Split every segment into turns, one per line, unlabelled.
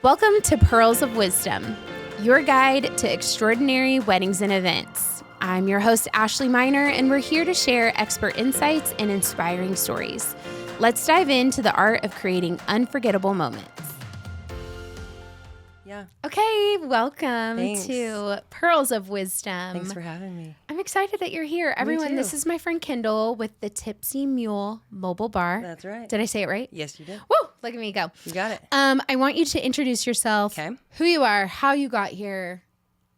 Welcome to Pearls of Wisdom, your guide to extraordinary weddings and events. I'm your host, Ashley Miner, and we're here to share expert insights and inspiring stories. Let's dive into the art of creating unforgettable moments.
Yeah.
Okay, welcome
Thanks.
to Pearls of Wisdom.
Thanks for having me.
I'm excited that you're here. Everyone,
too.
this is my friend Kendell with the Tipsy Mule Mobile Bar.
That's right.
Did I say it right?
Yes, you did.
Woo! Look at me go.
You got it.
I want you to introduce yourself,
Okay.
who you are, how you got here,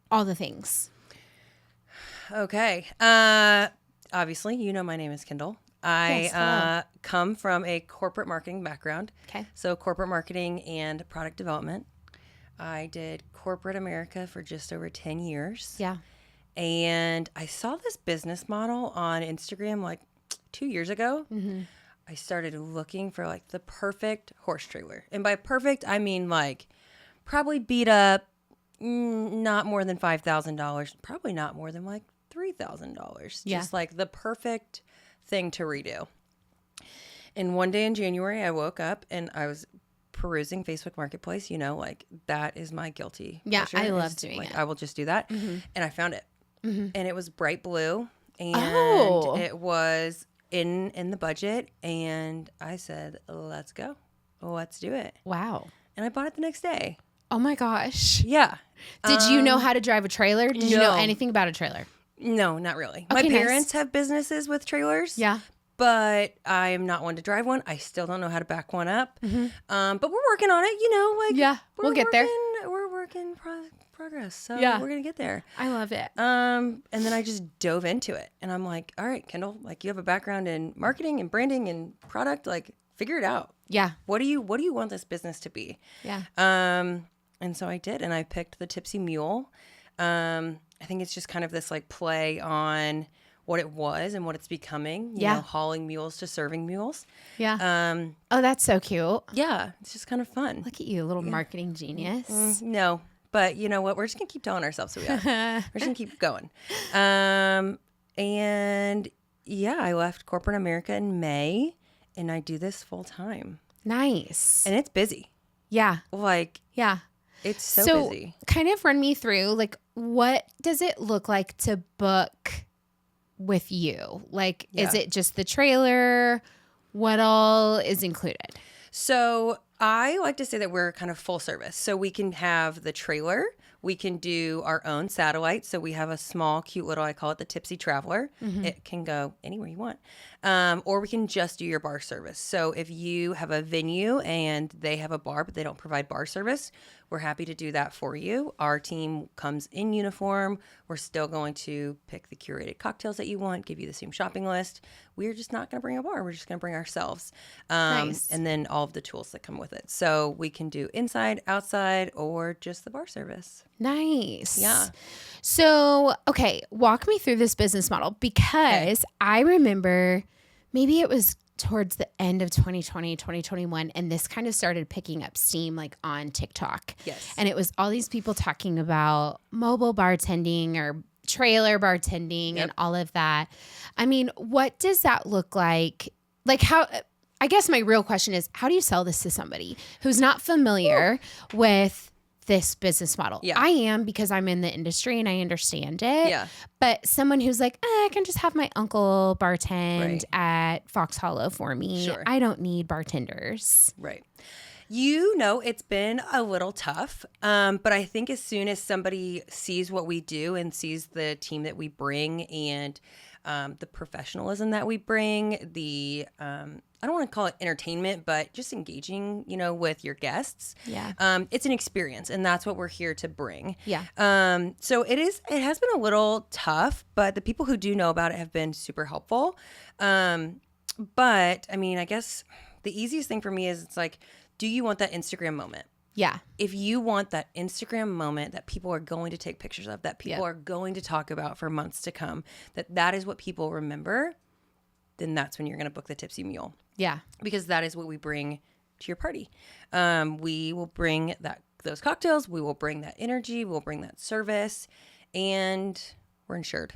all the things.
Okay. Obviously, you know my name is Kendall.
Yes, hello.
I come from a corporate marketing background.
Okay.
So corporate marketing and product development. I did corporate America for just over 10 years.
Yeah.
And I saw this business model on Instagram like 2 years ago.
Mm-hmm.
I started looking for like the perfect horse trailer. And by perfect, I mean like probably beat up, not more than $5,000, probably not more than like $3,000.
Yeah.
Just like the perfect thing to redo. And one day in January, I woke up and I was perusing Facebook Marketplace. You know, like that is my guilty
Yeah,
pleasure.
I love
It's
doing
like,
it.
I will just do that.
Mm-hmm.
And I found it.
Mm-hmm.
And it was bright blue. And
Oh.
it was in the budget. And I said, let's go. Let's do it.
Wow.
And I bought it the next day.
Oh my gosh.
Yeah.
Did you know how to drive a trailer? Did you know
no.
anything about a trailer?
No, not really.
Okay,
My
nice.
parents have businesses with trailers.
Yeah.
But I am not one to drive one. I still don't know how to back one up.
Mm-hmm.
But we're working on it, you know. Like
Yeah, we'll get there.
We're working progress, so
Yeah.
we're gonna get there.
I love it.
And then I just dove into it, and I'm like, all right, Kendall, like you have a background in marketing and branding and product, like figure it out.
Yeah.
What do you want this business to be?
Yeah.
And so I did, and I picked the Tipsy Mule. I think it's just kind of this like play on what it was and what it's becoming. You know, hauling mules to serving mules.
Yeah. Oh, that's so cute.
Yeah, it's just kind of fun.
Look at you, little marketing genius.
No, but you know what? We're just gonna keep telling ourselves who we are. We're just gonna keep going. And yeah, I left corporate America in May, and I do this full time,
Nice.
and it's busy.
Yeah.
Like
Yeah.
it's so busy.
Kind of run me through, like, what does it look like to book with you? Like, is
Yeah.
it just the trailer? What all is included?
So I like to say that we're kind of full service. So we can have the trailer. We can do our own satellite. So we have a small, cute little, I call it the Tipsy Traveler.
Mm-hmm.
It can go anywhere you want. Or we can just do your bar service. So if you have a venue and they have a bar, but they don't provide bar service, we're happy to do that for you. Our team comes in uniform. We're still going to pick the curated cocktails that you want, give you the same shopping list. We're just not going to bring a bar. We're just going to bring ourselves.
Nice.
And then all of the tools that come with it. So we can do inside, outside, or just the bar service.
Nice.
Yeah.
So, okay, walk me through this business model because I remember maybe it was towards the end of 2020, 2021, and this kind of started picking up steam like on TikTok.
Yes.
And it was all these people talking about mobile bartending or trailer bartending and all of that. I mean, what does that look like? Like how, I guess my real question is, how do you sell this to somebody who's not familiar with this business model?
Yeah.
I am because I'm in the industry and I understand it.
Yeah.
But someone who's like, I can just have my uncle bartend
Right.
at Fox Hollow for me.
Sure.
I don't need bartenders.
Right. You know, it's been a little tough, but I think as soon as somebody sees what we do and sees the team that we bring and the professionalism that we bring, the I don't want to call it entertainment, but just engaging, you know, with your guests.
Yeah.
It's an experience, and that's what we're here to bring.
Yeah.
So it has been a little tough, but the people who do know about it have been super helpful. But I mean, I guess the easiest thing for me is it's like, do you want that Instagram moment?
Yeah.
If you want that Instagram moment that people are going to take pictures of, that people are going to talk about for months to come, that is what people remember, then that's when you're going to book the Tipsy Mule.
Yeah.
Because that is what we bring to your party. We will bring those cocktails. We will bring that energy. We'll bring that service. And we're insured.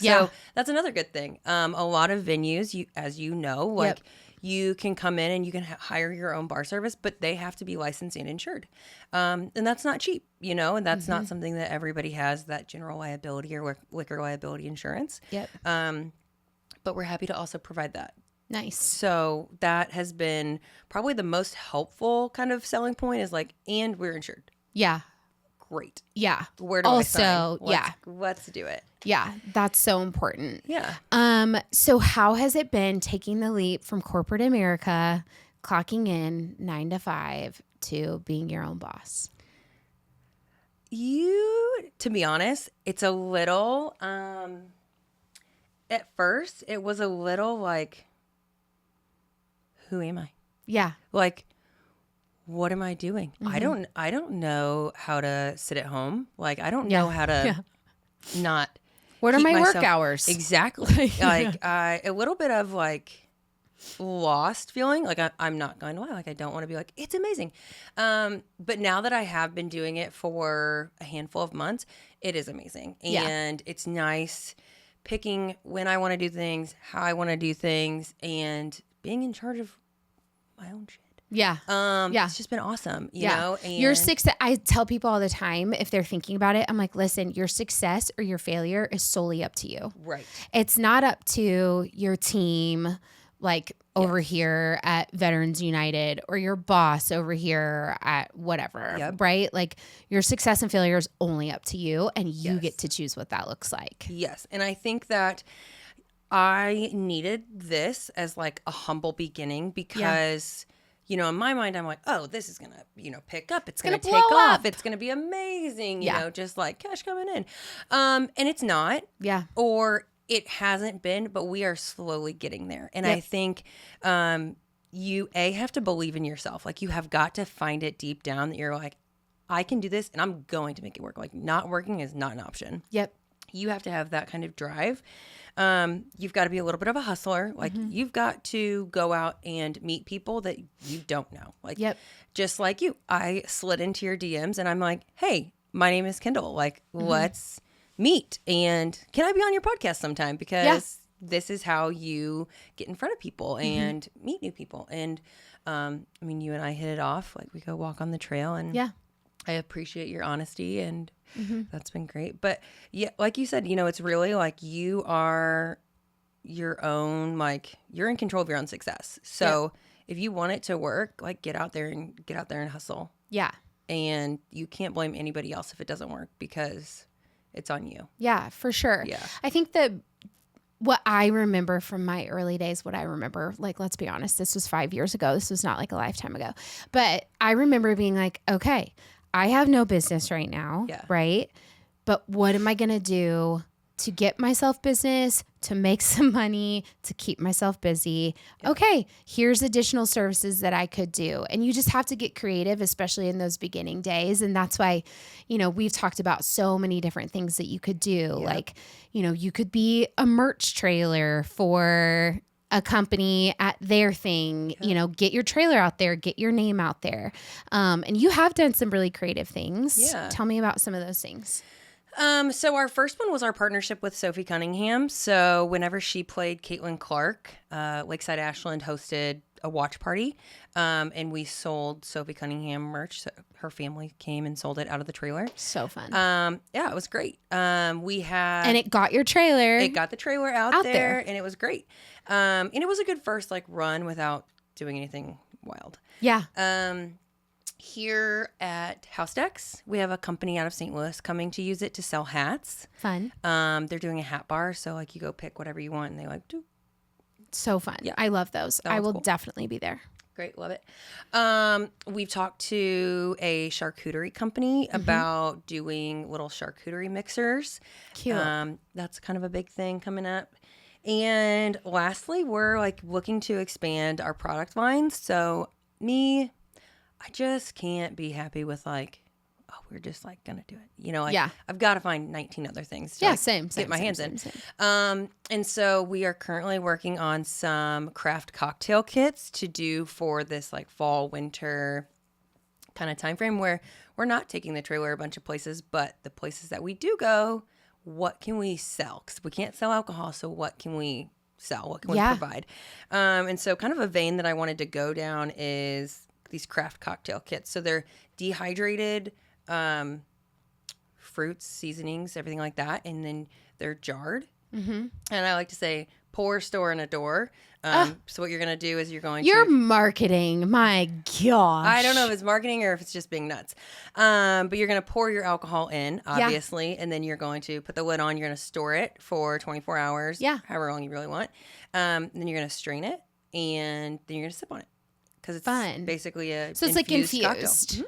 Yeah.
So that's another good thing. A lot of venues, as you know, like you can come in and you can hire your own bar service, but they have to be licensed and insured. And that's not cheap, and that's not something that everybody has, that general liability or liquor liability insurance.
Yep.
But we're happy to also provide that.
Nice.
So that has been probably the most helpful kind of selling point is like, and we're insured.
Yeah.
Great.
Yeah.
Where do I sign?
Yeah.
Let's do it.
Yeah. That's so important.
Yeah.
So how has it been taking the leap from corporate America, clocking in 9 to 5 to being your own boss?
To be honest, it's a little, at first it was a little like, who am I?
Yeah.
Like, what am I doing? I don't know how to sit at home. Like, I don't know how to not.
What are my work hours?
Exactly. Like, a little bit of like lost feeling. Like, I'm not going to lie. Like, I don't want to be like, it's amazing. But now that I have been doing it for a handful of months, it is amazing. And it's nice picking when I want to do things, how I want to do things, and being in charge of my own shit.
Yeah.
It's just been awesome, you know? And
your success, I tell people all the time, if they're thinking about it, I'm like, listen, your success or your failure is solely up to you.
Right.
It's not up to your team, like over here at Veterans United, or your boss over here at whatever, right? Like, your success and failure is only up to you, and you get to choose what that looks like.
Yes. And I think that I needed this as like a humble beginning because, in my mind, I'm like, oh, this is going to, pick up. It's going to take off. It's going to be amazing, you know, just like cash coming in. And it's not.
Yeah.
Or it hasn't been, but we are slowly getting there. And I think you, have to believe in yourself. Like, you have got to find it deep down that you're like, I can do this and I'm going to make it work. Like, not working is not an option.
Yep.
You have to have that kind of drive. You've got to be a little bit of a hustler. Like, you've got to go out and meet people that you don't know. Like, just like you, I slid into your DMs and I'm like, hey, my name is Kendell. Like, let's meet. And can I be on your podcast sometime? Because this is how you get in front of people and meet new people. And, you and I hit it off. Like, we go walk on the trail, and I appreciate your honesty, and that's been great. But yeah, like you said, it's really like you are your own, like, you're in control of your own success. So if you want it to work, like, get out there and hustle. Yeah. And you can't blame anybody else if it doesn't work, because it's on you.
Yeah, for sure. Yeah. I think that what I remember from my early days, like, let's be honest, this was 5 years ago. This was not like a lifetime ago. But I remember being like, okay, I have no business right now, right? But what am I going to do to get myself business, to make some money, to keep myself busy? Okay, here's additional services that I could do. And you just have to get creative, especially in those beginning days. And that's why, we've talked about so many different things that you could do. Like, you could be a merch trailer for a company at their thing, get your trailer out there, get your name out there. And you have done some really creative things. Yeah. Tell me about some of those things.
So our first one was our partnership with Sophie Cunningham. So whenever she played Caitlin Clark, Lakeside Ashland hosted a watch party, and we sold Sophie Cunningham merch. So her family came and sold it out of the trailer.
So fun.
Yeah, it was great.
And it got your trailer.
It got the trailer out there, and it was great. And it was a good first run without doing anything wild. Yeah. Here at House Decks, we have a company out of St. Louis coming to use it to sell hats. Fun. They're doing a hat bar, so you go pick whatever you want, and they do.
So fun. Yeah. I love those. I will definitely be there.
Great. Love it. We've talked to a charcuterie company about doing little charcuterie mixers. Cute. That's kind of a big thing coming up. And lastly, we're looking to expand our product lines. So I just can't be happy with we're just gonna do it. I've got to find 19 other things to get my hands in. And so we are currently working on some craft cocktail kits to do for this fall, winter kind of time frame, where we're not taking the trailer a bunch of places, but the places that we do go, what can we sell? Because we can't sell alcohol, so what can we sell, what can we provide. And so kind of a vein that I wanted to go down is these craft cocktail kits. So they're dehydrated fruits, seasonings, everything like that. And then they're jarred. Mm-hmm. And I like to say, pour, store, and adore. So what you're going to do is you're
marketing. My gosh.
I don't know if it's marketing or if it's just being nuts. But you're going to pour your alcohol in, obviously. And then you're going to put the lid on. You're going to store it for 24 hours.
Yeah.
However long you really want. Then you're going to strain it. And then you're going to sip on it. Because it's
fun.
Basically a
So it's like infused.
Mm-hmm.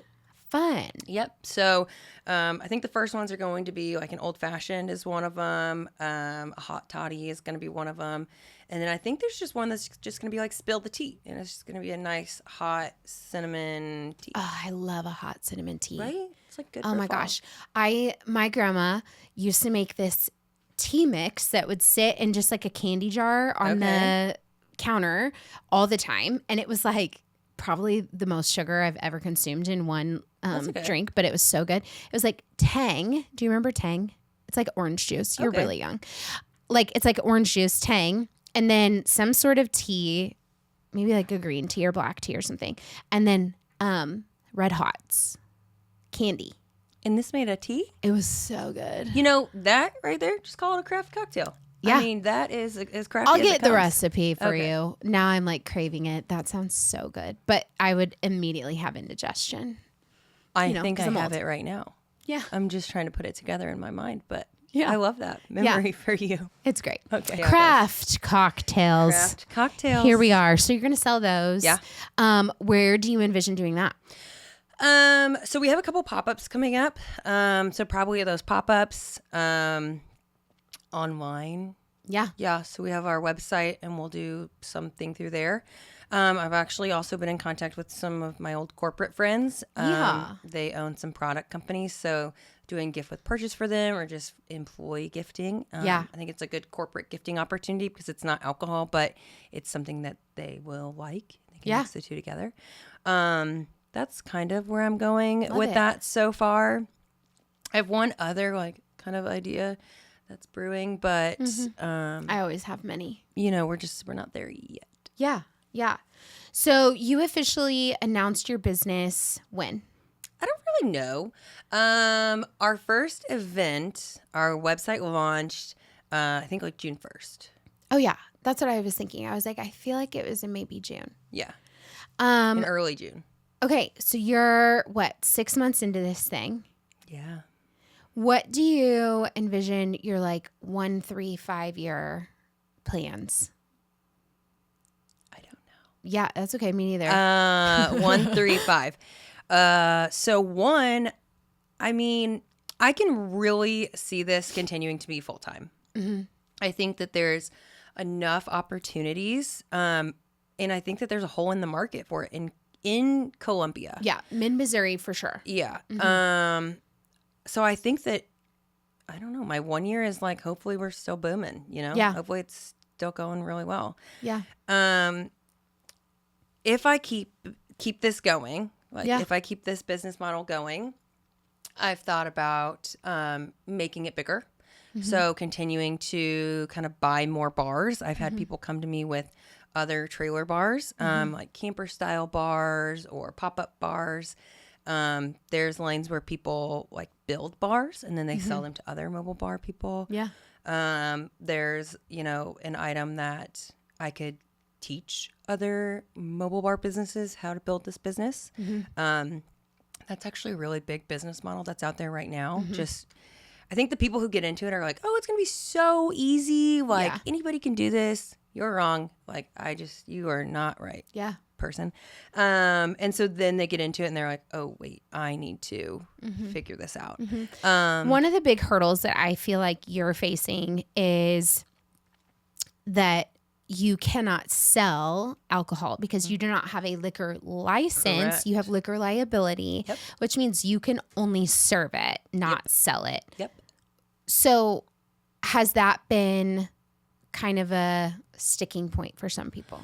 Fun.
Yep. So I think the first ones are going to be like an old fashioned is one of them. A hot toddy is going to be one of them. And then I think there's just one that's just going to be like spill the tea. And it's just going to be a nice hot cinnamon tea.
Oh, I love a hot cinnamon tea.
Right? It's like good
Oh
for
my
fall.
gosh. My grandma used to make this tea mix that would sit in just like a candy jar on the counter all the time. And it was like probably the most sugar I've ever consumed in one drink, but it was so good. It was like Tang. Do you remember Tang? It's like orange juice. You're really young. Like it's like orange juice, Tang, and then some sort of tea, maybe like a green tea or black tea or something. And then Red Hots, candy.
And this made a tea?
It was so good.
You know, that right there, just call it a craft cocktail.
Yeah.
I mean, that is as crafty
I'll
as
get
it
the
comes.
recipe for you. Now I'm like craving it. That sounds so good. But I would immediately have indigestion.
I think I
I'm
have
old.
it right now.
Yeah.
I'm just trying to put it together in my mind, but
Yeah.
I love that memory for you.
It's great.
Okay.
Craft cocktails.
Craft cocktails.
Here we are. So you're going to sell those.
Yeah.
Where do you envision doing that?
So we have a couple pop-ups coming up. So probably those pop-ups online.
Yeah.
Yeah, so we have our website and we'll do something through there. I've actually also been in contact with some of my old corporate friends. They own some product companies, so doing gift with purchase for them or just employee gifting. I think it's a good corporate gifting opportunity because it's not alcohol, but it's something that they will like. They can mix the two together. That's kind of where I'm going with that so far. I have one other like kind of idea that's brewing, but
I always have many.
we're not there yet.
Yeah. Yeah. So you officially announced your business when?
I don't really know. Our first event, our website launched, I think like June 1st.
Oh yeah. That's what I was thinking. I was like, I feel like it was in maybe June.
Yeah. In early June.
Okay. So you're 6 months into this thing?
Yeah.
What do you envision your like 1, 3, 5 year plans?
I don't know.
Yeah, that's okay. Me neither.
1, 3, 5. So one, I mean, I can really see this continuing to be full time. Mm-hmm. I think that there's enough opportunities, and I think that there's a hole in the market for it in Columbia.
Yeah, mid-Missouri for sure.
Yeah. Mm-hmm. So I think that, I don't know, my 1 year is like, hopefully we're still booming,
Yeah.
Hopefully it's still going really well.
Yeah.
If I keep this going, if I keep this business model going, I've thought about making it bigger. Mm-hmm. So continuing to kind of buy more bars. I've had people come to me with other trailer bars, like camper style bars or pop-up bars. There's lanes where people like build bars and then they sell them to other mobile bar people.
Yeah.
There's, an item that I could teach other mobile bar businesses how to build this business. Mm-hmm. That's actually a really big business model that's out there right now. Mm-hmm. I think the people who get into it are like, oh, it's going to be so easy. Like anybody can do this. You're wrong. Like, you are not right.
Yeah.
Person. And so then they get into it and they're like, oh, wait, I need to figure this out. Mm-hmm.
One of the big hurdles that I feel like you're facing is that you cannot sell alcohol because you do not have a liquor license.
Correct.
You have liquor liability, which means you can only serve it, not sell it.
Yep.
So has that been kind of a sticking point for some people?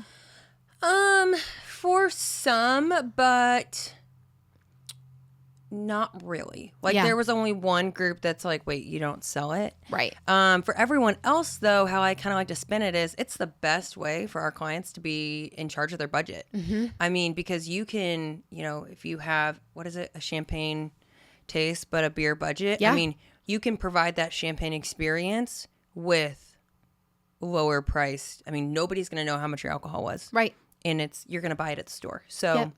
For some, but Not really. Like
Yeah.
there was only one group that's like, wait, you don't sell it?
Right.
For everyone else though, how I kind of like to spin it is it's the best way for our clients to be in charge of their budget. I mean, because you can, if you have, what is it? A champagne taste, but a beer budget.
Yeah.
I mean, you can provide that champagne experience with lower priced. I mean, nobody's going to know how much your alcohol was.
Right.
And you're going to buy it at the store. So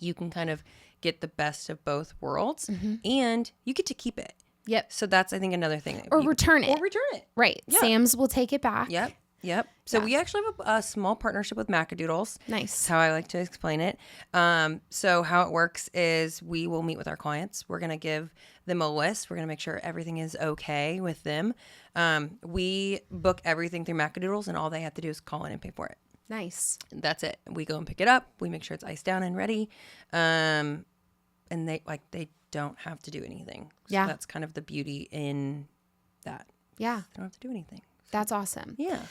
you can kind of get the best of both worlds and you get to keep it.
Yep.
So that's, I think, another thing.
Or return it.
Or return it.
Right.
Yeah.
Sam's will take it back.
Yep. So we actually have a small partnership with Macadoodles.
Nice.
That's how I like to explain it. So how it works is we will meet with our clients. We're going to give them a list. We're going to make sure everything is okay with them. We book everything through Macadoodles, and all they have to do is call in and pay for it.
Nice.
That's it. We go and pick it up. We make sure it's iced down and ready. And they don't have to do anything. So
Yeah.
that's kind of the beauty in that.
Yeah.
They don't have to do anything.
That's awesome.
Yeah.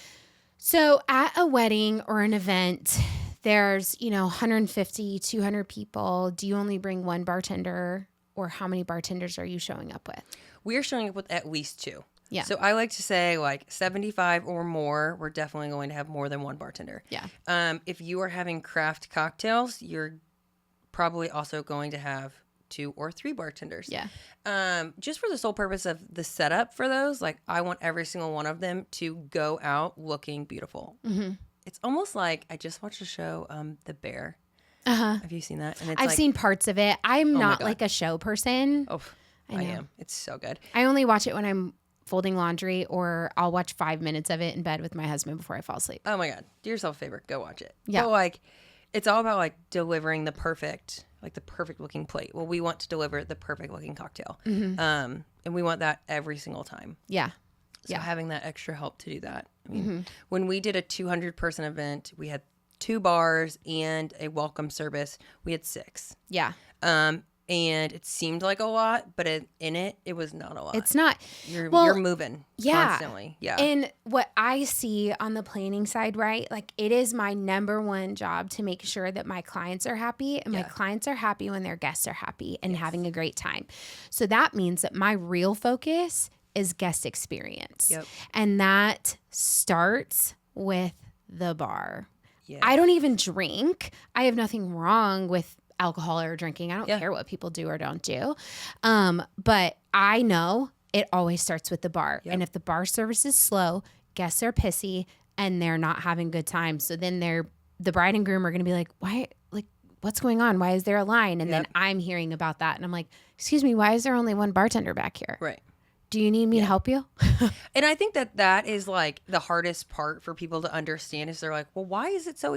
So at a wedding or an event, there's, 150, 200 people. Do you only bring one bartender, or how many bartenders are you showing up with?
We're showing up with at least 2.
Yeah.
So I like to say 75 or more, we're definitely going to have more than one bartender.
Yeah.
If you are having craft cocktails, you're probably also going to have 2 or 3 bartenders.
Yeah.
Just for the sole purpose of the setup for those, I want every single one of them to go out looking beautiful. Mm-hmm. It's almost like I just watched a show, The Bear.
Uh-huh.
Have you seen that? And it's
I've seen parts of it. I'm not
God.
like a show person.
Oh,
I know.
am. It's so good.
I only watch it when I'm folding laundry, or I'll watch 5 minutes of it in bed with my husband before I fall asleep.
Oh my God. Do yourself a favor. Go watch it.
Yeah.
But it's all about delivering the perfect looking plate. Well, we want to deliver the perfect looking cocktail.
Mm-hmm.
And we want that every single time.
Yeah.
So having that extra help to do that. I mean,
Mm-hmm.
when we did a 200 person event, we had 2 bars and a welcome service. We had 6.
Yeah.
And it seemed like a lot, but in it was not a lot.
It's not.
You're moving
Yeah.
constantly. Yeah.
And what I see on the planning side, right? It is my number one job to make sure that my clients are happy, and my clients are happy when their guests are happy and having a great time. So that means that my real focus is guest experience.
Yep.
And that starts with the bar.
Yeah.
I don't even drink. I have nothing wrong with alcohol or drinking. I don't care what people do or don't do. But I know it always starts with the bar.
Yep.
And if the bar service is slow, guests are pissy and they're not having good time. So then the bride and groom are going to be like, why, what's going on? Why is there a line? And then I'm hearing about that. And I'm like, excuse me, why is there only one bartender back here?
Right.
Do you need me to help you?
And I think that is the hardest part for people to understand is they're like, well, why is it so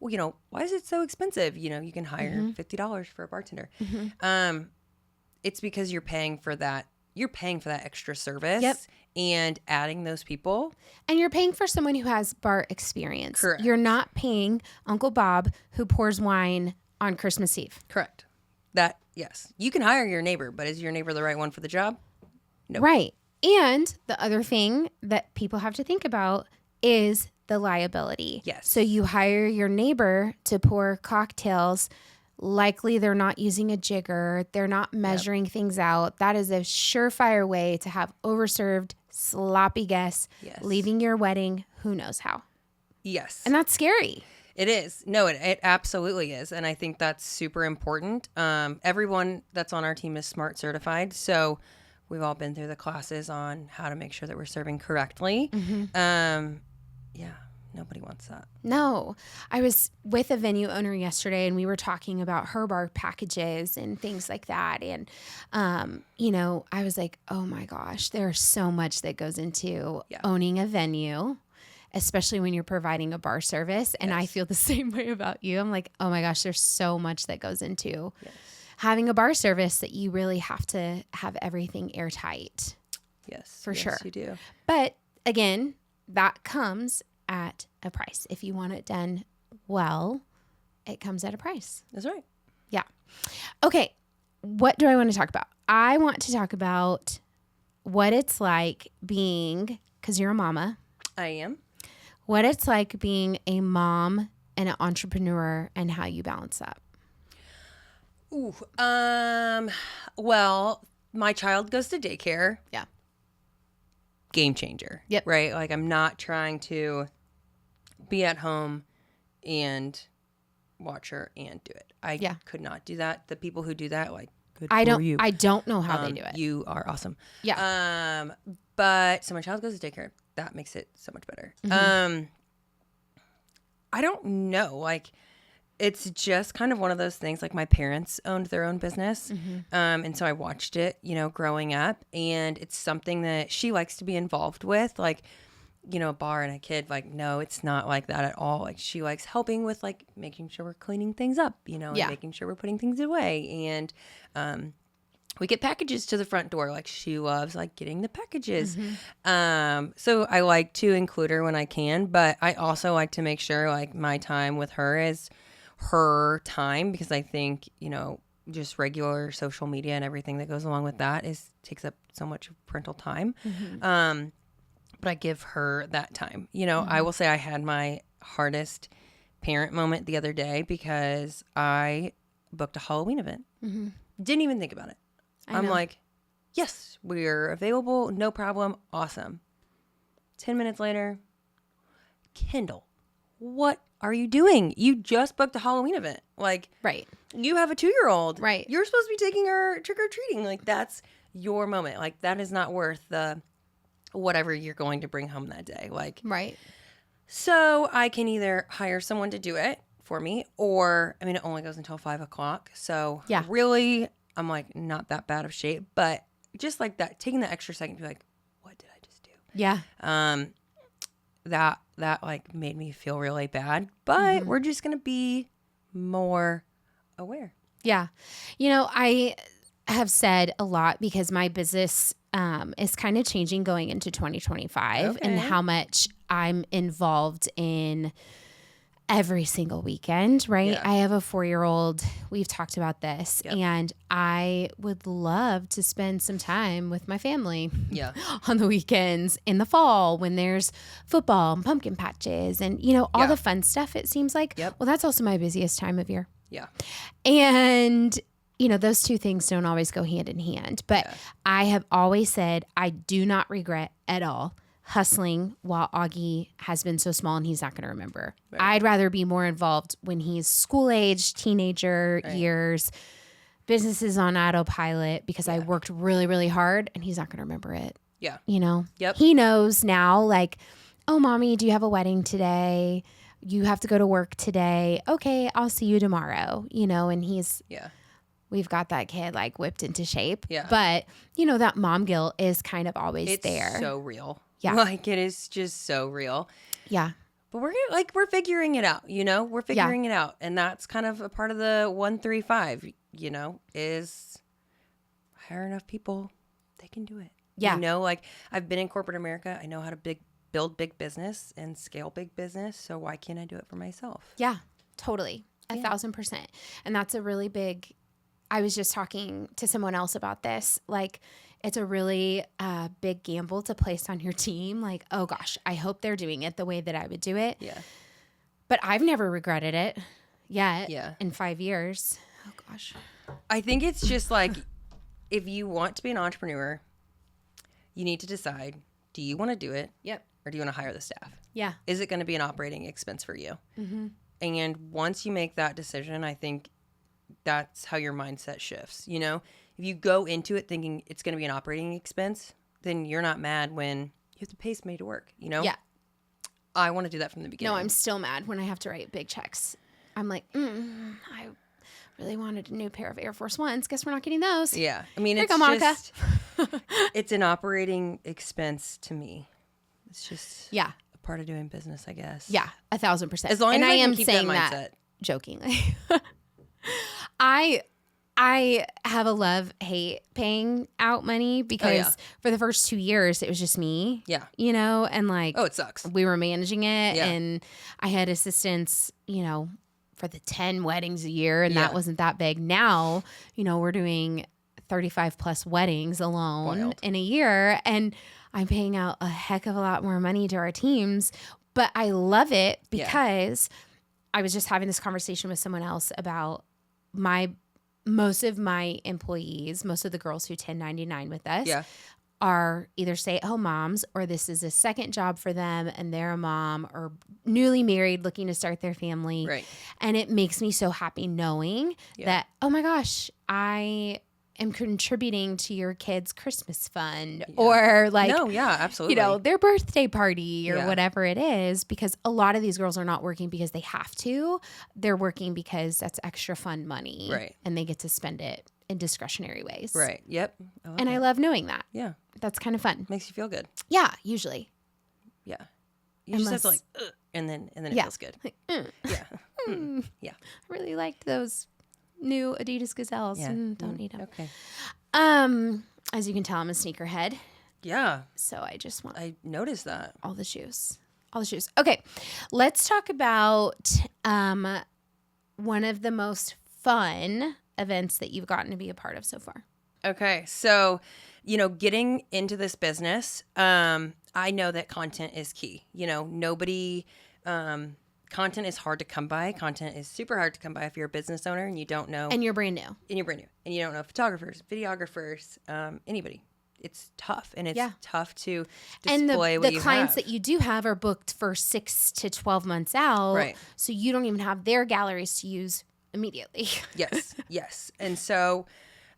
why is it so expensive? You can hire $50 for a bartender. Mm-hmm. It's because you're paying for that. You're paying for that extra service and adding those people.
And you're paying for someone who has bar experience.
Correct.
You're not paying Uncle Bob who pours wine on Christmas Eve.
Correct. Yes. You can hire your neighbor, but is your neighbor the right one for the job? No.
Right. And the other thing that people have to think about is the liability.
Yes.
So you hire your neighbor to pour cocktails. Likely they're not using a jigger. They're not measuring things out. That is a surefire way to have overserved, sloppy guests leaving your wedding who knows how.
Yes.
And that's scary.
It is. No, it absolutely is. And I think that's super important. Everyone that's on our team is SMART certified. So we've all been through the classes on how to make sure that we're serving correctly. Mm-hmm. Nobody wants that.
No. I was with a venue owner yesterday and we were talking about her bar packages and things like that. And, I was like, oh my gosh, there's so much that goes into owning a venue, especially when you're providing a bar service. And I feel the same way about you. I'm like, oh my gosh, there's so much that goes into having a bar service that you really have to have everything airtight.
Yes.
For sure.
You do.
But again, that comes at a price. If you want it done well, it comes at a price.
That's right.
Yeah. Okay. What do I want to talk about? I want to talk about what it's like being, because you're a mama.
I am.
What it's like being a mom and an entrepreneur and how you balance that.
Ooh, well, my child goes to daycare.
Yeah.
Game changer.
Yep.
Right? Like, I'm not trying to be at home and watch her and do it. I could not do that. The people who do that, like, good for you.
I don't know how they do it.
You are awesome.
Yeah.
But so my child goes to daycare. That makes it so much better. I don't know. Like, it's just kind of one of those things. Like, my parents owned their own business. And so I watched it, growing up. And it's something that she likes to be involved with. Like, a bar and a kid, like, no, it's not like that at all. Like, she likes helping with, like, making sure we're cleaning things up, and making sure we're putting things away. And we get packages to the front door. Like, she loves, like, getting the packages. So I like to include her when I can, but I also like to make sure, like, my time with her is her time, because I think, just regular social media and everything that goes along with that takes up so much of parental time. But I give her that time. I will say I had my hardest parent moment the other day because I booked a Halloween event. Didn't even think about it. I'm like, yes, we're available. No problem. Awesome. 10 minutes later, Kendall, what are you doing? You just booked a Halloween event. Like,
Right.
You have a 2-year-old.
Right.
You're supposed to be taking her trick-or-treating. Like, that's your moment. Like, that is not worth the whatever you're going to bring home that day. Like,
Right.
So I can either hire someone to do it for me, or, it only goes until 5:00. So really, I'm like not that bad of shape, but just like that, taking the extra second to be like, what did I just do?
Yeah.
That like made me feel really bad, but we're just going to be more aware.
Yeah. I have said a lot because my business is kind of changing going into 2025 and how much I'm involved in every single weekend, right?
Yeah.
I have a 4-year-old. We've talked about this, and I would love to spend some time with my family on the weekends in the fall when there's football and pumpkin patches and, all the fun stuff, it seems like.
Yep.
Well, that's also my busiest time of year.
Yeah.
And those two things don't always go hand in hand. But I have always said I do not regret at all hustling while Augie has been so small and he's not going to remember. Right. I'd rather be more involved when he's school age, teenager years, businesses on autopilot, because I worked really, really hard and he's not going to remember it.
Yeah.
Yep. He knows now, like, oh, mommy, do you have a wedding today? You have to go to work today. Okay, I'll see you tomorrow. And he's we've got that kid like whipped into shape. Yeah. But that mom guilt is kind of always there.
It's so real.
Yeah.
Like, it is just so real.
Yeah.
But we're figuring it out, we're figuring it out. And that's kind of a part of the 135, is hire enough people, they can do it.
Yeah.
Like, I've been in corporate America. I know how to build big business and scale big business. So why can't I do it for myself?
Yeah, totally. 1,000%. And that's a really big, I was just talking to someone else about this. Like, it's a really big gamble to place on your team. Like, oh gosh, I hope they're doing it the way that I would do it.
Yeah.
But I've never regretted it yet.
Yeah.
In 5 years. Oh gosh.
I think it's just like, if you want to be an entrepreneur, you need to decide, do you want to do it?
Yep.
Or do you want to hire the staff?
Yeah.
Is it going to be an operating expense for you?
Mm-hmm.
And once you make that decision, I think that's how your mindset shifts. If you go into it thinking it's going to be an operating expense, then you're not mad when you have to pay somebody to work, Yeah. I want to do that from the beginning.
No, I'm still mad when I have to write big checks. I'm like, I really wanted a new pair of Air Force Ones. Guess we're not getting those.
Yeah.
Here go, Monica.
It's an operating expense to me. It's just a part of doing business, I guess.
Yeah, 1,000%.
As long as I am saying that
jokingly. I have a love-hate paying out money because for the first 2 years, it was just me.
Yeah.
And like...
Oh, it sucks.
We were managing it and I had assistants, for the 10 weddings a year and that wasn't that big. Now, we're doing 35 plus weddings alone in a year and I'm paying out a heck of a lot more money to our teams, but I love it because I was just having this conversation with someone else about my most of my employees, most of the girls who 1099 with us are either stay-at-home moms, or this is a second job for them and they're a mom, or newly married looking to start their family.
Right.
And it makes me so happy knowing that, oh my gosh, I am contributing to your kids' Christmas fund or like,
absolutely.
You know, their birthday party or whatever it is, because a lot of these girls are not working because they have to. They're working because that's extra fun money.
Right.
And they get to spend it in discretionary ways.
Right. Yep.
I love knowing that.
Yeah.
That's kind of fun.
Makes you feel good.
Yeah, usually.
Yeah. You just have to like, and then it feels good.
Like,
Yeah. Yeah.
I really liked those new Adidas Gazelles.
Yeah.
Don't need them.
Okay.
As you can tell, I'm a sneakerhead.
Yeah.
So I just want
I noticed that.
all the shoes. All the shoes. Okay. Let's talk about one of the most fun events that you've gotten to be a part of so far.
Okay. So, you know, getting into this business, I know that content is key. You know, content is hard to come by. Content is super hard to come by if you're a business owner and you don't know.
And you're brand new.
And you don't know photographers, videographers, anybody. It's tough. And it's tough to display what you have.
And the clients that you do have are booked for 6 to 12 months out.
Right.
So you don't even have their galleries to use immediately.
Yes. And so,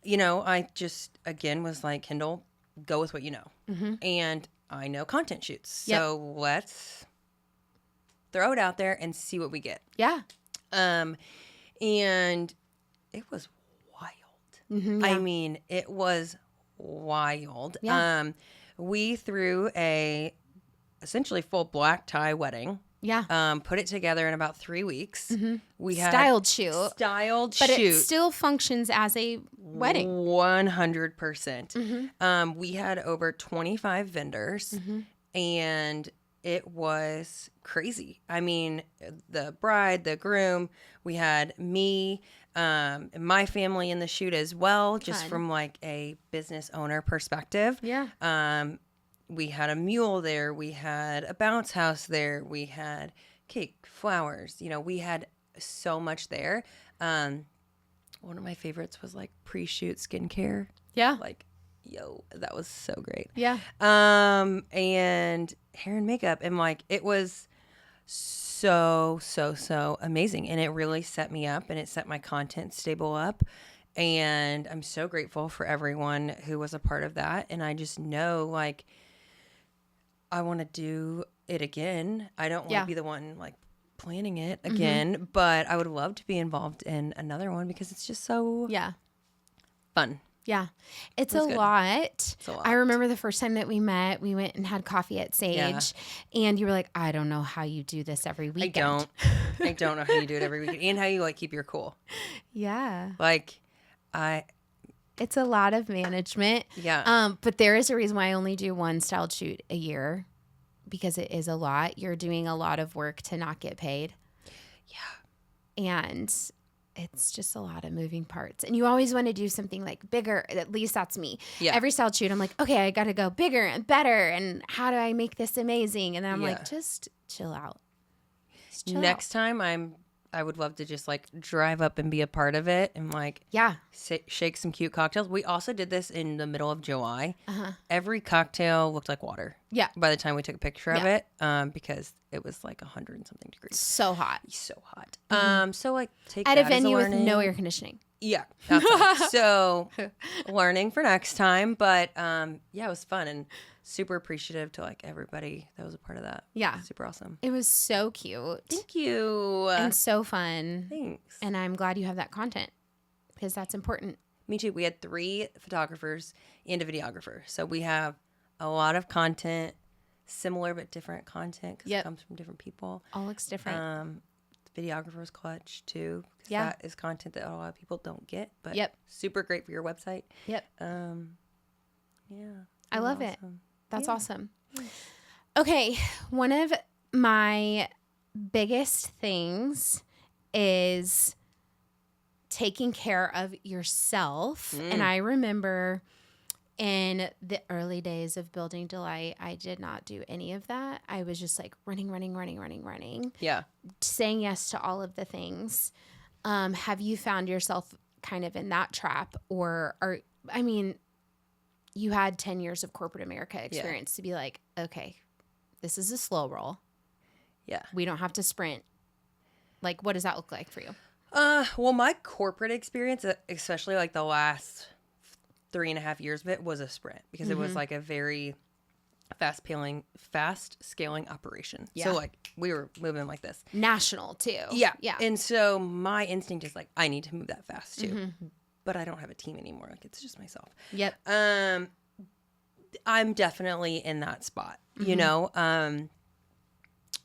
you know, I just, again, was like, Kendell, go with what you know. Mm-hmm. And I know content shoots. So let's throw it out there and see what we get.
Yeah.
And it was wild.
Mm-hmm,
I mean, it was wild.
Yeah.
We threw a essentially full black tie wedding.
Yeah.
Put it together in about 3 weeks.
Mm-hmm.
We had
styled shoot. But it still functions as a wedding.
100%.
Mm-hmm.
We had over 25 vendors, and it was crazy. I mean, the bride, the groom, we had me, and my family in the shoot as well, just from like a business owner perspective.
Yeah.
We had a mule there. We had a bounce house there. We had cake, flowers. You know, we had so much there. One of my favorites was like pre-shoot skincare.
Yeah.
Like, that was so great.
Yeah.
And hair and makeup. And like, it was so amazing. And it really set me up, and it set my content stable up. And I'm so grateful for everyone who was a part of that. And I just know, like, I want to do it again. I don't want to be the one like planning it again, but I would love to be involved in another one because it's just so fun.
Yeah. It's a lot.
It's a lot.
I remember the first time that we met, we went and had coffee at Sage, and you were like, I don't know how you do this every weekend.
I don't know how you do it every weekend, and how you like keep your cool.
Yeah.
Like,
it's a lot of management.
Yeah.
But there is a reason why I only do one styled shoot a year, because it is a lot. You're doing a lot of work to not get paid. Yeah. And it's just a lot of moving parts. And you always want to do something like bigger. At least that's me. Yeah. Every styled shoot, I'm like, okay, I got to go bigger and better. And how do I make this amazing? And then I'm like, just chill out.
Next time I would love to just like drive up and be a part of it and like shake some cute cocktails. We also did this in the middle of July. Every cocktail looked like water. Yeah. By the time we took a picture of it, because it was like 100 and something degrees.
So hot.
So like take
at
that
a venue
as a
with no air conditioning.
Yeah. So learning for next time, but it was fun and super appreciative to like everybody that was a part of that. Yeah. Super awesome.
It was so cute.
Thank you.
And so fun.
Thanks.
And I'm glad you have that content, because that's important.
Me too. We had 3 photographers and a videographer. So we have a lot of content, similar but different content, because it comes from different people.
All looks different.
The videographer was clutch too. Yeah. That is content that a lot of people don't get, but super great for your website.
Yep.
Yeah.
I love it. That's awesome. Okay. One of my biggest things is taking care of yourself. And I remember in the early days of Building Delight, I did not do any of that. I was just like running. Yeah. Saying yes to all of the things. Have you found yourself kind of in that trap, or I mean, you had 10 years of corporate America experience to be like, okay, this is a slow roll.
Yeah.
We don't have to sprint. Like, what does that look like for you?
Well, my corporate experience, especially like the last 3.5 years of it, was a sprint because it was like a very fast scaling operation.
Yeah.
So like we were moving like this.
National too.
Yeah.
Yeah.
And so my instinct is like, I need to move that fast too. But I don't have a team anymore. Like it's just myself.
Yep.
I'm definitely in that spot, you know,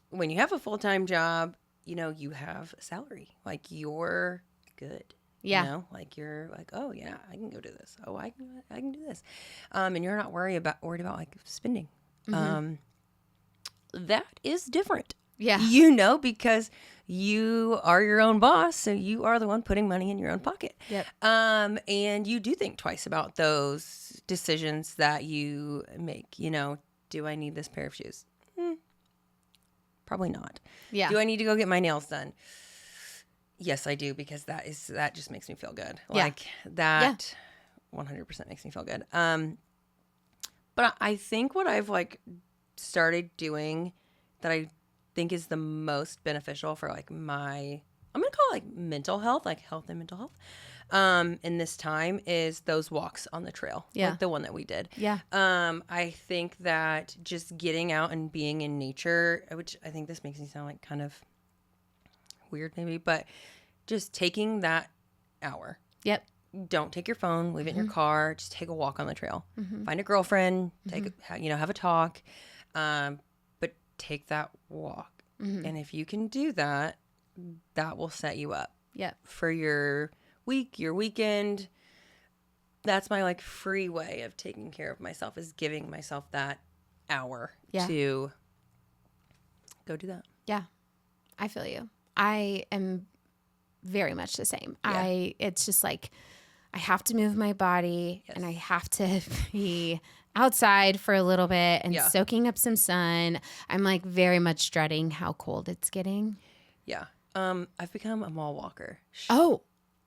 when you have a full-time job, you know, you have a salary, like you're good.
Yeah.
You know, like you're like, oh yeah, I can go do this. Oh, I can do this. And you're not worried about like spending. That is different.
Yeah.
You know, because you are your own boss, so you are the one putting money in your own pocket.
Yep.
And you do think twice about those decisions that you make. You know, do I need this pair of shoes? Probably not.
Yeah.
Do I need to go get my nails done? Yes, I do, because that just makes me feel good. Like that 100% makes me feel good. But I think what I've like started doing that I think is the most beneficial for like I'm going to call it like mental health, like health and mental health, in this time is those walks on the trail.
Yeah.
Like the one that we did.
Yeah.
I think that just getting out and being in nature, which I think this makes me sound like kind of weird maybe, but just taking that hour.
Yep.
Don't take your phone, leave it in your car, just take a walk on the trail. Find a girlfriend, have a talk, but take that walk. And if you can do that, that will set you up for your week, your weekend. That's my like free way of taking care of myself, is giving myself that hour to go do that.
Yeah. I feel you. I am very much the same.
Yeah.
It's just like, I have to move my body and I have to be outside for a little bit and soaking up some sun. I'm like very much dreading how cold it's getting.
Yeah. I've become a mall walker.
Oh,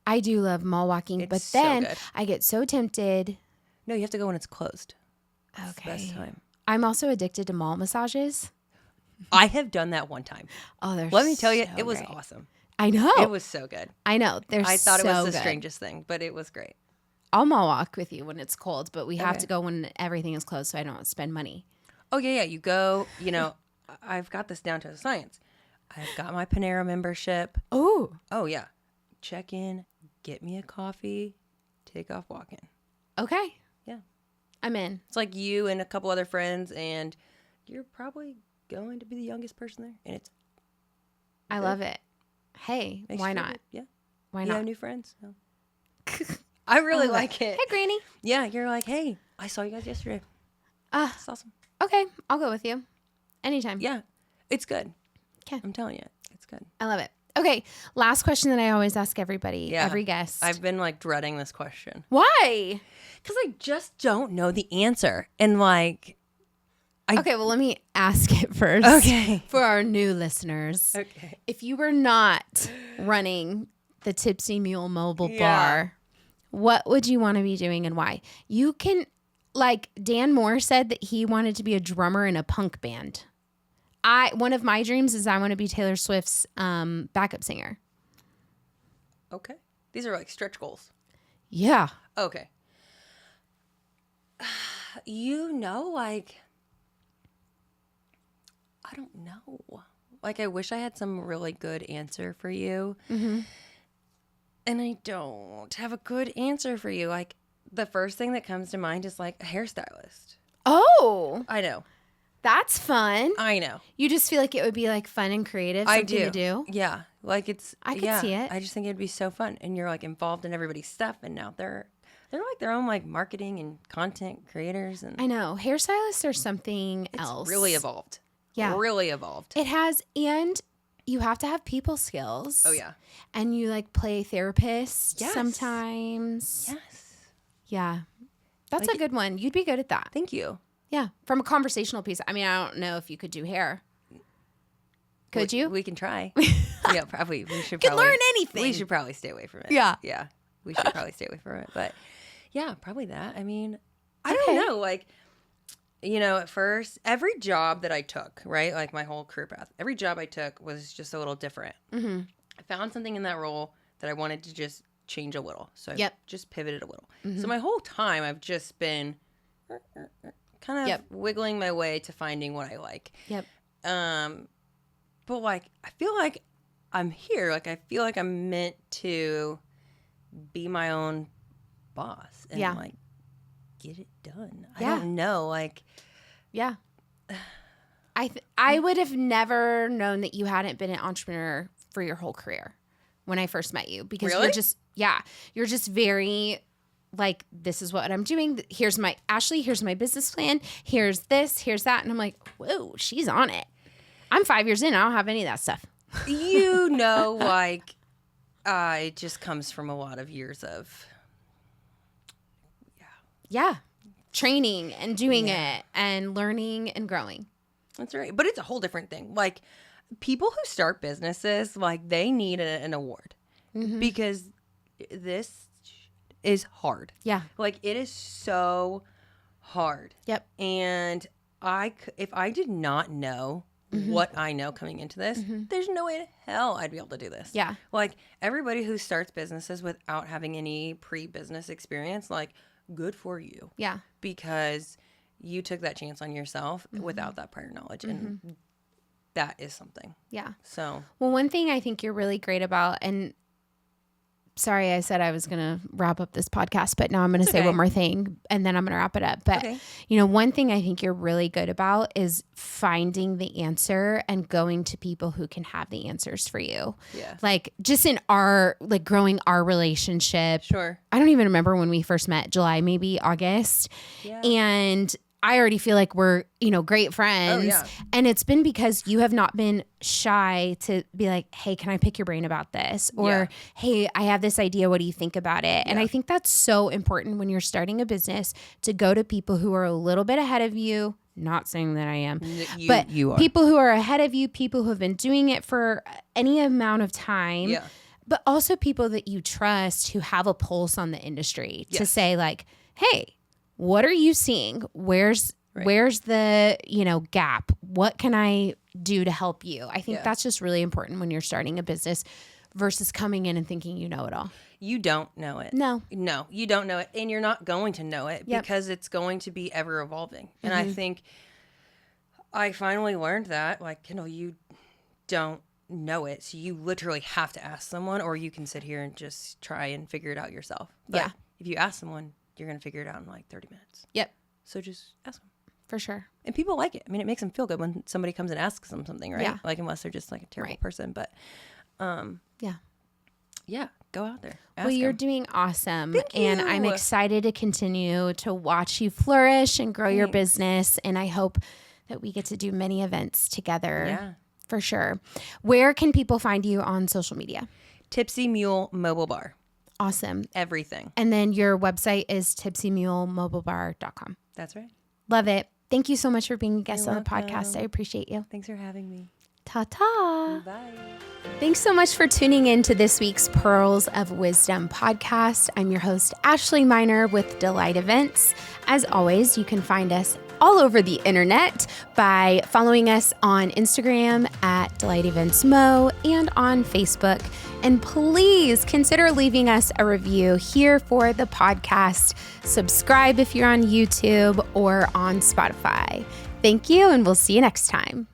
I do love mall walking, but then
so good.
I get so tempted.
No, you have to go when it's closed.
Okay.
It's the best time.
I'm also addicted to mall massages.
I have done that one time.
Oh, they're
Let me tell you,
so
it was
great.
awesome.
I know.
It was so good.
I know.
I thought it was the
good.
strangest thing, but it was great.
I'll mall walk with you when it's cold, but we have
Okay.
to go when everything is closed so I don't spend money.
Oh, yeah. You go, I've got this down to a science. I've got my Panera membership.
Oh.
Oh, yeah. Check in, get me a coffee, take off walking.
Okay.
Yeah.
I'm in.
It's like you and a couple other friends, and you're probably going to be the youngest person there. And it's
I love it. Hey,
makes
why
you feel
not?
good. Yeah.
Why
You
not?
have new friends. No. I really like it.
Hey, Granny.
Yeah, you're like, hey, I saw you guys yesterday. It's awesome.
Okay. I'll go with you. Anytime.
Yeah, it's good.
'Kay.
I'm telling you, it's good.
I love it. Okay. Last question that I always ask everybody,
Yeah.
every guest.
I've been like dreading this question
Why?
because I just don't know the answer. And like,
Okay, well, let me ask it first.
Okay.
For our new listeners.
okay.
If you were not running the Tipsy Mule Mobile
Yeah.
Bar, what would you want to be doing and why? You can, like Dan Moore said that he wanted to be a drummer in a punk band. One of my dreams is I want to be Taylor Swift's backup singer.
Okay. These are like stretch goals.
Yeah.
Okay. Like, I don't know. Like, I wish I had some really good answer for you.
Mm-hmm.
And I don't have a good answer for you. Like, the first thing that comes to mind is like a hairstylist.
Oh,
I know.
that's fun.
I know.
You just feel like it would be like fun and creative, something to do.
Yeah. Like it's
I could see it.
I just think it'd be so fun. And you're like involved in everybody's stuff, and now they're like their own like marketing and content creators, and
I know. Hairstylists are something
it's
else.
really evolved.
Yeah.
Really evolved.
It has, and you have to have people skills.
Oh yeah.
And you like play therapist
Yes.
sometimes.
Yes.
Yeah. That's
Like
a good one. You'd be good at that.
Thank you.
Yeah. From a conversational piece. I mean, I don't know if you could do hair. Could you?
We can try. Yeah, probably. We should
Could
probably
learn anything.
We should probably stay away from it.
Yeah.
Yeah. we should probably stay away from it. But yeah, probably that. I mean, I don't know. Like, you know, at first, every job that I took, right? Like my whole career path, every job I took was just a little different. Mm-hmm. I found something in that role that I wanted to just change a little. So I just pivoted a little. Mm-hmm. So my whole time I've just been kind of wiggling my way to finding what I like. Yep. But like, I feel like I'm here. Like, I feel like I'm meant to be my own boss and like get it done. I don't know. Like,
I would have never known that you hadn't been an entrepreneur for your whole career when I first met you, because you're just very like, this is what I'm doing. Here's my business plan. Here's this, here's that. And I'm like, whoa, she's on it. I'm 5 years in. I don't have any of that stuff.
You know, like, it just comes from a lot of years of,
training and doing it and learning and growing.
That's right. But it's a whole different thing. Like, people who start businesses, like, they need an award because this is hard. Yeah. Like, it is so hard. Yep. And if I did not know what I know coming into this, there's no way in hell I'd be able to do this. Yeah. Like, everybody who starts businesses without having any pre-business experience, like, good for you. Yeah. Because you took that chance on yourself without that prior knowledge. And that is something. Yeah. So.
Well, one thing I think you're really great about, and sorry, I said I was going to wrap up this podcast, but now I'm going to say one more thing and then I'm going to wrap it up. But, you know, one thing I think you're really good about is finding the answer and going to people who can have the answers for you. Yeah. Like, just in growing our relationship. Sure. I don't even remember when we first met, July, maybe August. Yeah. And I already feel like we're, you know, great friends. Oh, yeah. And it's been because you have not been shy to be like, hey, can I pick your brain about this? Or, hey, I have this idea. What do you think about it? Yeah. And I think that's so important when you're starting a business, to go to people who are a little bit ahead of you. Not saying that I am, but you are. People who are ahead of you, people who have been doing it for any amount of time, but also people that you trust who have a pulse on the industry to say like, hey, what are you seeing? Where's the, you know, gap? What can I do to help you? I think that's just really important when you're starting a business versus coming in and thinking you know it all.
You don't know it. No, you don't know it. And you're not going to know it because it's going to be ever evolving. And I think I finally learned that, like, Kendell, you don't know it. So you literally have to ask someone, or you can sit here and just try and figure it out yourself. But if you ask someone, you're going to figure it out in like 30 minutes. Yep. So just ask them.
For sure.
And people like it. I mean, it makes them feel good when somebody comes and asks them something, right? Yeah. Like, unless they're just like a terrible person. But yeah, go out there.
Well, you're doing awesome. Thank you. And I'm excited to continue to watch you flourish and grow your business. And I hope that we get to do many events together. Yeah. For sure. Where can people find you on social media?
Tipsy Mule Mobile Bar.
Awesome.
Everything.
And then your website is tipsymulemobilebar.com.
That's right.
Love it. Thank you so much for being a guest on the podcast. I appreciate you.
Thanks for having me.
Ta-ta.
Bye.
Thanks so much for tuning in to this week's Pearls of Wisdom podcast. I'm your host, Ashley Miner with Delight Events. As always, you can find us all over the internet by following us on Instagram at Delight Events Mo and on Facebook. And please consider leaving us a review here for the podcast. Subscribe if you're on YouTube or on Spotify. Thank you, and we'll see you next time.